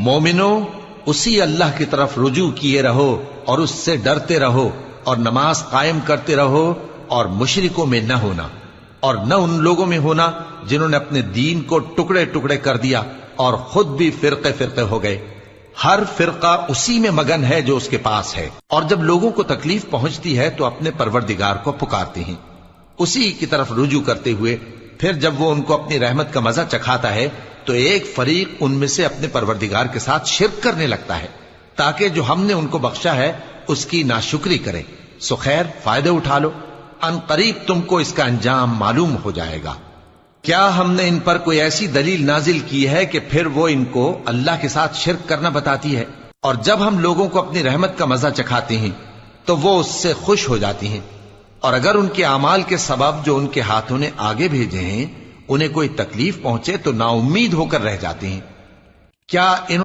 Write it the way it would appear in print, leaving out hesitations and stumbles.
مومنو اسی اللہ کی طرف رجوع کیے رہو اور اس سے ڈرتے رہو اور نماز قائم کرتے رہو اور مشرکوں میں نہ ہونا اور نہ ان لوگوں میں ہونا جنہوں نے اپنے دین کو ٹکڑے ٹکڑے کر دیا اور خود بھی فرقے فرقے ہو گئے. ہر فرقہ اسی میں مگن ہے جو اس کے پاس ہے، اور جب لوگوں کو تکلیف پہنچتی ہے تو اپنے پروردگار کو پکارتے ہیں اسی کی طرف رجوع کرتے ہوئے. پھر جب وہ ان کو اپنی رحمت کا مزہ چکھاتا ہے تو ایک فریق ان میں سے اپنے پروردگار کے ساتھ شرک کرنے لگتا ہے تاکہ جو ہم نے ان کو بخشا ہے اس کی ناشکری کرے. سو خیر فائدے اٹھا لو، ان قریب تم کو اس کا انجام معلوم ہو جائے گا. کیا ہم نے ان پر کوئی ایسی دلیل نازل کی ہے کہ پھر وہ ان کو اللہ کے ساتھ شرک کرنا بتاتی ہے؟ اور جب ہم لوگوں کو اپنی رحمت کا مزہ چکھاتے ہیں تو وہ اس سے خوش ہو جاتی ہیں، اور اگر ان کے اعمال کے سبب جو ان کے ہاتھوں نے آگے بھیجے ہیں انہیں کوئی تکلیف پہنچے تو نا امید ہو کر رہ جاتے ہیں. کیا ان